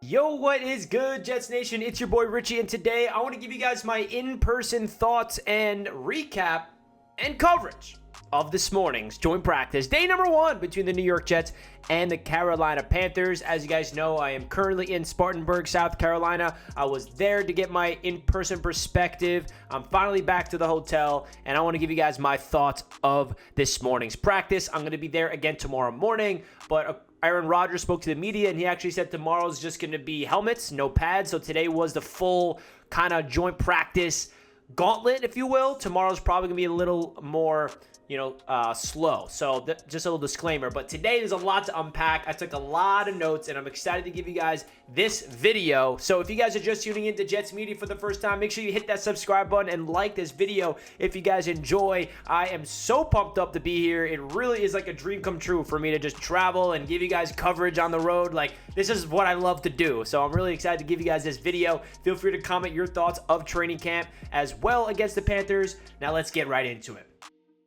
Yo, what is good, Jets Nation? It's your boy Richie, and today I want to give you guys my in-person thoughts and recap and coverage of this morning's joint practice. Day number 1 between the New York Jets and the Carolina Panthers. As you guys know, I am currently in Spartanburg, South Carolina. I was there to get my in-person perspective. I'm finally back to the hotel, and I want to give you guys my thoughts of this morning's practice. I'm going to be there again tomorrow morning, but Aaron Rodgers spoke to the media, and he actually said tomorrow's just going to be helmets, no pads. So today was the full kind of joint practice gauntlet, if you will. Tomorrow's probably going to be a little more, slow. So just a little disclaimer. But today there's a lot to unpack. I took a lot of notes, and I'm excited to give you guys this video. So if you guys are just tuning into Jets Media for the first time, make sure you hit that subscribe button and like this video if you guys enjoy. I am so pumped up to be here. It really is like a dream come true for me to just travel and give you guys coverage on the road. Like, this is what I love to do. So I'm really excited to give you guys this video. Feel free to comment your thoughts of training camp as well against the Panthers. Now let's get right into it.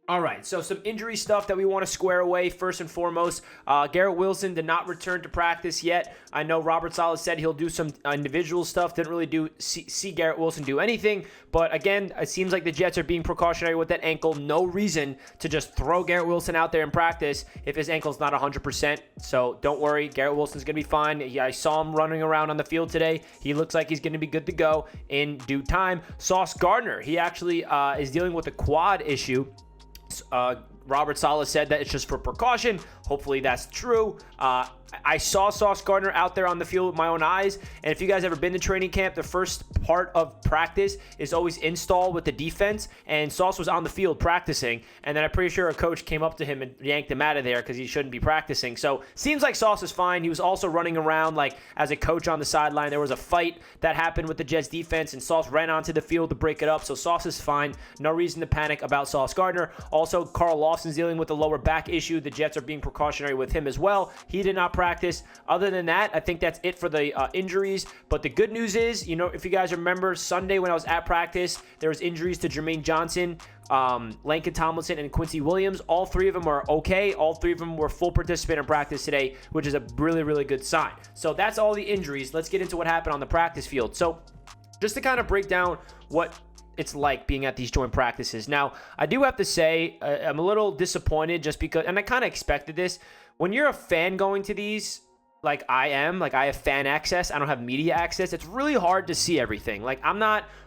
All right, so some injury stuff that we want to square away. First and foremost, Garrett Wilson did not return to practice yet. I know Robert Saleh said he'll do some individual stuff. Didn't really see Garrett Wilson do anything. But again, it seems like the Jets are being precautionary with that ankle. No reason to just throw Garrett Wilson out there in practice if his ankle's not 100%. So don't worry, Garrett Wilson's going to be fine. I saw him running around on the field today. He looks like he's going to be good to go in due time. Sauce Gardner, he actually is dealing with a quad issue. Robert Saleh said that it's just for precaution. Hopefully that's true. I saw Sauce Gardner out there on the field with my own eyes. And if you guys ever been to training camp, the first part of practice is always install with the defense. And Sauce was on the field practicing. And then I'm pretty sure a coach came up to him and yanked him out of there because he shouldn't be practicing. So seems like Sauce is fine. He was also running around like as a coach on the sideline. There was a fight that happened with the Jets defense, and Sauce ran onto the field to break it up. So Sauce is fine. No reason to panic about Sauce Gardner. Also, Carl Lawson's dealing with a lower back issue. The Jets are being precautionary with him as well. He did not practice. Other than that, I think that's it for the injuries. But the good news is, if you guys remember Sunday when I was at practice, there was injuries to Jermaine Johnson, Langston Tomlinson, and Quincy Williams. All three of them are okay. All three of them were full participant in practice today, which is a really, really good sign. So that's all the injuries. Let's get into what happened on the practice field. So just to kind of break down what it's like being at these joint practices. Now, I do have to say, I'm a little disappointed just because, and I kind of expected this, when you're a fan going to these, like I have fan access, I don't have media access, it's really hard to see everything. Like,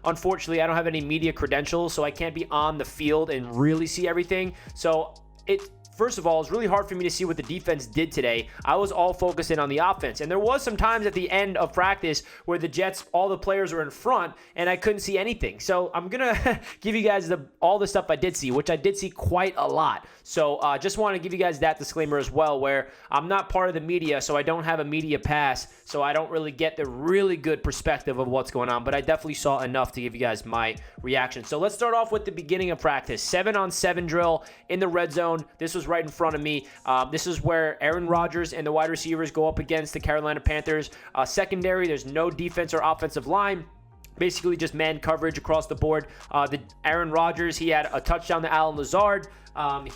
unfortunately, I don't have any media credentials, so I can't be on the field and really see everything. So first of all, it's really hard for me to see what the defense did today. I was all focused in on the offense. And there was some times at the end of practice where the Jets, all the players were in front, and I couldn't see anything. So I'm going to give you guys all the stuff I did see, which I did see quite a lot. So just want to give you guys that disclaimer as well, where I'm not part of the media, so I don't have a media pass, so I don't really get the really good perspective of what's going on. But I definitely saw enough to give you guys my reaction. So let's start off with the beginning of practice. 7-on-7 drill in the red zone. This was right in front of me. This is where Aaron Rodgers and the wide receivers go up against the Carolina Panthers. Secondary, there's no defense or offensive line. Basically just man coverage across the board. The Aaron Rodgers, he had a touchdown to Allen Lazard.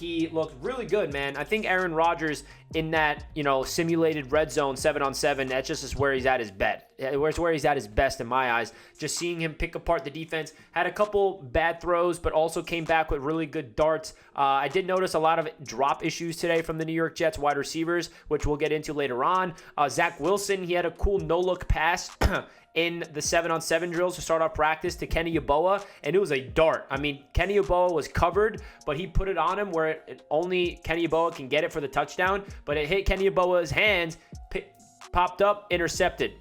He looked really good, man. I think Aaron Rodgers in that, simulated red zone 7-on-7, that's just where he's at his best. It's where he's at his best in my eyes. Just seeing him pick apart the defense. Had a couple bad throws, but also came back with really good darts. I did notice a lot of drop issues today from the New York Jets wide receivers, which we'll get into later on. Zach Wilson, he had a cool no-look pass in the 7-on-7 drills to start off practice to Kenny Yeboah, and it was a dart. I mean, Kenny Yeboah was covered, but he put it on him where only Kenny Yeboah can get it for the touchdown, but it hit Kenny Yeboah's hands, popped up, intercepted.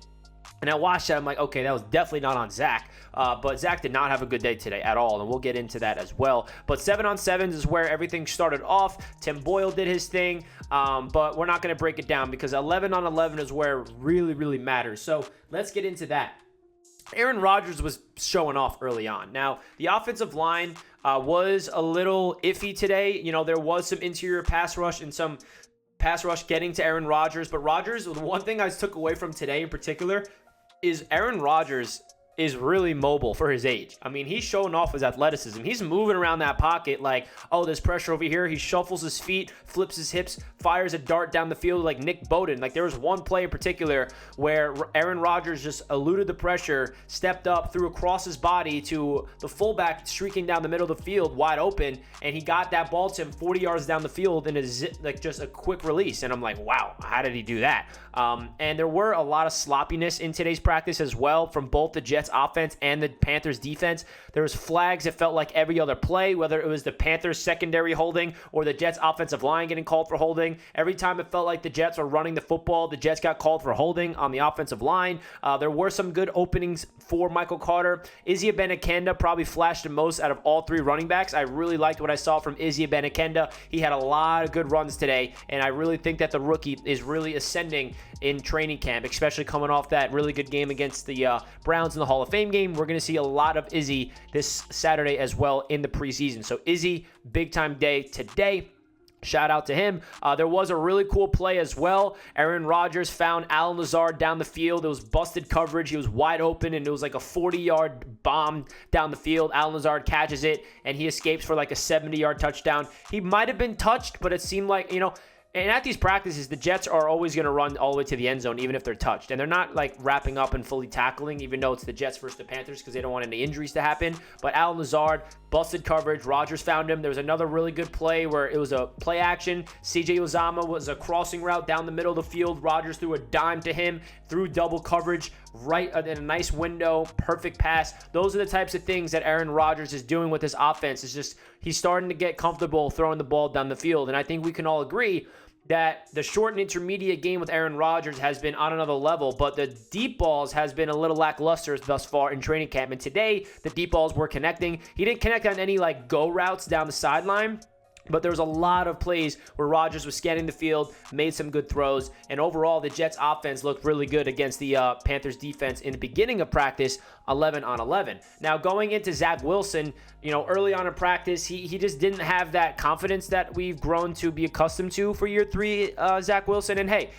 And I watched that, I'm like, okay, that was definitely not on Zach. But Zach did not have a good day today at all, and we'll get into that as well. But 7-on-7s is where everything started off. Tim Boyle did his thing, but we're not going to break it down because 11-on-11 is where it really, really matters. So let's get into that. Aaron Rodgers was showing off early on. Now, the offensive line was a little iffy today. There was some interior pass rush and some pass rush getting to Aaron Rodgers. But Rodgers, the one thing I took away from today in particular is Aaron Rodgers is really mobile for his age. I mean, he's showing off his athleticism. He's moving around that pocket like, oh, there's pressure over here. He shuffles his feet, flips his hips, fires a dart down the field like Nick Bowden. Like, there was one play in particular where Aaron Rodgers just eluded the pressure, stepped up, threw across his body to the fullback streaking down the middle of the field wide open, and he got that ball to him 40 yards down the field in just a quick release. And I'm like, wow, how did he do that? And there were a lot of sloppiness in today's practice as well from both the Jets offense and the Panthers defense. There was flags. It felt like every other play, whether it was the Panthers secondary holding or the Jets offensive line getting called for holding. Every time it felt like the Jets were running the football, the Jets got called for holding on the offensive line. There were some good openings for Michael Carter. Izzy Abanikanda probably flashed the most out of all three running backs. I really liked what I saw from Izzy Abanikanda. He had a lot of good runs today, and I really think that the rookie is really ascending in training camp, especially coming off that really good game against the Browns in the Hall of Fame game. We're going to see a lot of Izzy this Saturday as well in the preseason. So Izzy, big time day today. Shout out to him. There was a really cool play as well. Aaron Rodgers found Allen Lazard down the field. It was busted coverage. He was wide open, and it was like a 40-yard bomb down the field. Allen Lazard catches it, and he escapes for like a 70-yard touchdown. He might have been touched, but it seemed like, and at these practices, the Jets are always going to run all the way to the end zone, even if they're touched. And they're not like wrapping up and fully tackling, even though it's the Jets versus the Panthers, because they don't want any injuries to happen. But Allen Lazard, busted coverage. Rodgers found him. There was another really good play where it was a play action. CJ Uzomah was a crossing route down the middle of the field. Rodgers threw a dime to him, threw double coverage right in a nice window, perfect pass. Those are the types of things that Aaron Rodgers is doing with his offense. It's just he's starting to get comfortable throwing the ball down the field. And I think we can all agree that the short and intermediate game with Aaron Rodgers has been on another level, but the deep balls has been a little lackluster thus far in training camp. And today, the deep balls were connecting. He didn't connect on any like go routes down the sideline, but there was a lot of plays where Rodgers was scanning the field, made some good throws, and overall, the Jets offense looked really good against the Panthers defense in the beginning of practice, 11 on 11. Now, going into Zach Wilson, early on in practice, he just didn't have that confidence that we've grown to be accustomed to for year three, Zach Wilson. And hey,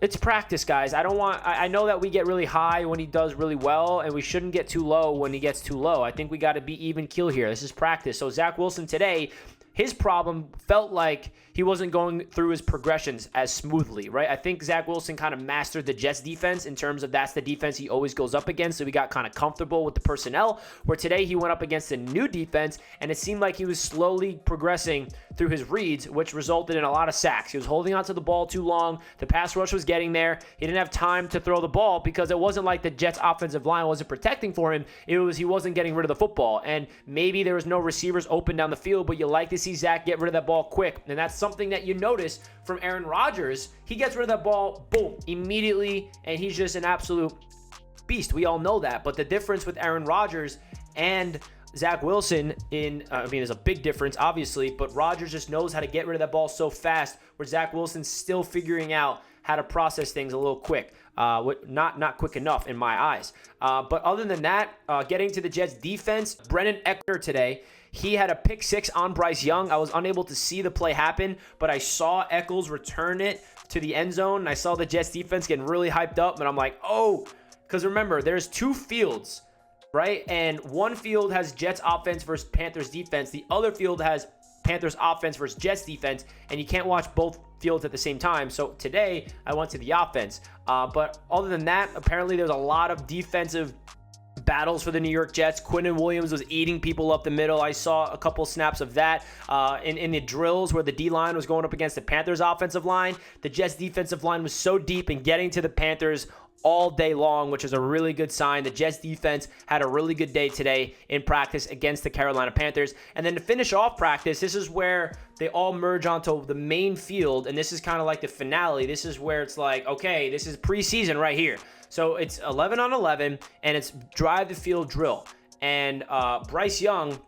it's practice, guys. I know that we get really high when he does really well, and we shouldn't get too low when he gets too low. I think we got to be even keel here. This is practice. So Zach Wilson today, his problem felt like he wasn't going through his progressions as smoothly, right? I think Zach Wilson kind of mastered the Jets defense in terms of that's the defense he always goes up against, so he got kind of comfortable with the personnel, where today he went up against a new defense, and it seemed like he was slowly progressing through his reads, which resulted in a lot of sacks. He was holding onto the ball too long. The pass rush was getting there. He didn't have time to throw the ball because it wasn't like the Jets offensive line wasn't protecting for him. It was he wasn't getting rid of the football, and maybe there was no receivers open down the field, but you like to see Zach get rid of that ball quick, and that's something that you notice from Aaron Rodgers. He gets rid of that ball, boom, immediately, and he's just an absolute beast. We all know that, but the difference with Aaron Rodgers and Zach Wilson there's a big difference, obviously, but Rodgers just knows how to get rid of that ball so fast, where Zach Wilson's still figuring out how to process things a little quick. Not quick enough in my eyes. But other than that, getting to the Jets defense, Brennan Eckler today, he had a pick six on Bryce Young. I was unable to see the play happen, but I saw Eccles return it to the end zone, and I saw the Jets defense getting really hyped up, and I'm like, oh, because remember, there's two fields, right? And one field has Jets offense versus Panthers defense. The other field has Panthers offense versus Jets defense, and you can't watch both fields at the same time. So today, I went to the offense. But other than that, apparently there's a lot of defensive battles for the New York Jets. Quinnen Williams was eating people up the middle. I saw a couple snaps of that in the drills where the D-line was going up against the Panthers offensive line. The Jets defensive line was so deep and getting to the Panthers all day long, which is a really good sign. The Jets defense had a really good day today in practice against the Carolina Panthers. And then to finish off practice, this is where they all merge onto the main field, and this is kind of like the finale. This is where it's like, okay, this is preseason right here. So it's 11 on 11, and it's drive the field drill. And Bryce Young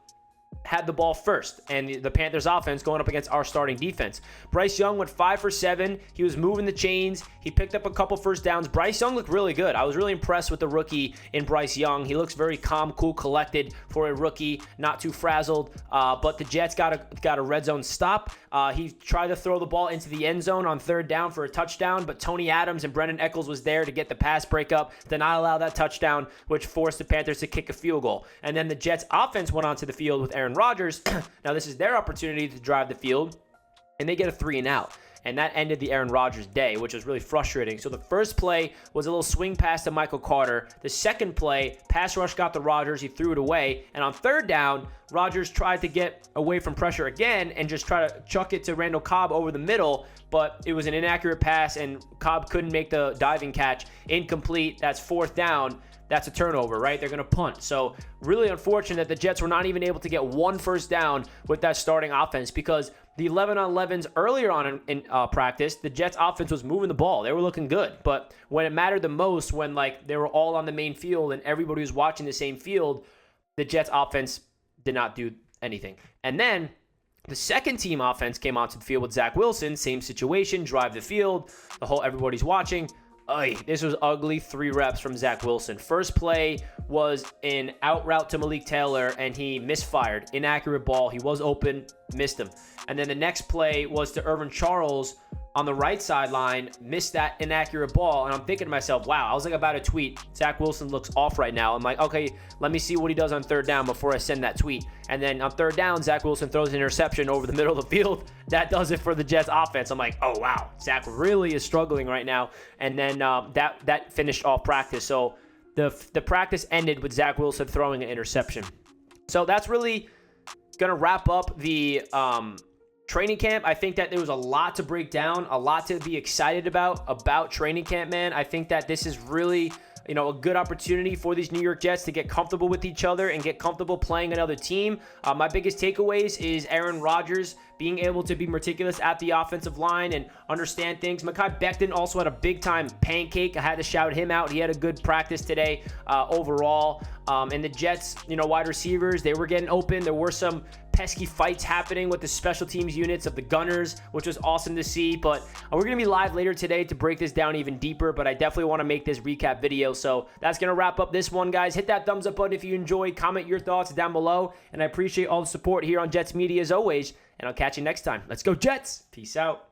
had the ball first, and the Panthers offense going up against our starting defense. Bryce Young went 5 for 7. He was moving the chains. He picked up a couple first downs. Bryce Young looked really good. I was really impressed with the rookie in Bryce Young. He looks very calm, cool, collected for a rookie, not too frazzled. But the Jets got a red zone stop. He tried to throw the ball into the end zone on 3rd down for a touchdown, but Tony Adams and Brendan Eccles was there to get the pass breakup, to not allow that touchdown, which forced the Panthers to kick a field goal. And then the Jets offense went onto the field with Aaron Rodgers. Now this is their opportunity to drive the field, and they get a 3-and-out. And that ended the Aaron Rodgers day, which was really frustrating. So the first play was a little swing pass to Michael Carter. The second play, pass rush got to Rodgers. He threw it away. And on 3rd down, Rodgers tried to get away from pressure again and just try to chuck it to Randall Cobb over the middle. But it was an inaccurate pass, and Cobb couldn't make the diving catch. Incomplete. That's 4th down. That's a turnover, right? They're going to punt. So really unfortunate the Jets were not even able to get 1 first down with that starting offense, because the 11-on-11s earlier on in practice, the Jets offense was moving the ball. They were looking good. But when it mattered the most, when like they were all on the main field and everybody was watching the same field, the Jets offense did not do anything. And then the second team offense came onto the field with Zach Wilson. Same situation, drive the field. Everybody's watching. This was ugly 3 reps from Zach Wilson. First play was an out route to Malik Taylor, and he misfired. Inaccurate ball. He was open, missed him. And then the next play was to Irvin Charles on the right sideline, missed that inaccurate ball. And I'm thinking to myself, wow, I was like about to tweet, Zach Wilson looks off right now. I'm like, okay, let me see what he does on 3rd down before I send that tweet. And then on 3rd down, Zach Wilson throws an interception over the middle of the field. That does it for the Jets offense. I'm like, oh, wow, Zach really is struggling right now. And then that finished off practice. So the practice ended with Zach Wilson throwing an interception. So that's really going to wrap up the training camp. I think that there was a lot to break down, a lot to be excited about training camp, man. I think that this is really, a good opportunity for these New York Jets to get comfortable with each other and get comfortable playing another team. My biggest takeaways is Aaron Rodgers being able to be meticulous at the offensive line and understand things. Mekhi Becton also had a big-time pancake. I had to shout him out. He had a good practice today overall. And the Jets, wide receivers, they were getting open. There were some pesky fights happening with the special teams units of the Gunners, which was awesome to see. But we're going to be live later today to break this down even deeper, but I definitely want to make this recap video. So that's going to wrap up this one, guys. Hit that thumbs up button if you enjoyed. Comment your thoughts down below. And I appreciate all the support here on Jets Media as always. And I'll catch you next time. Let's go, Jets. Peace out.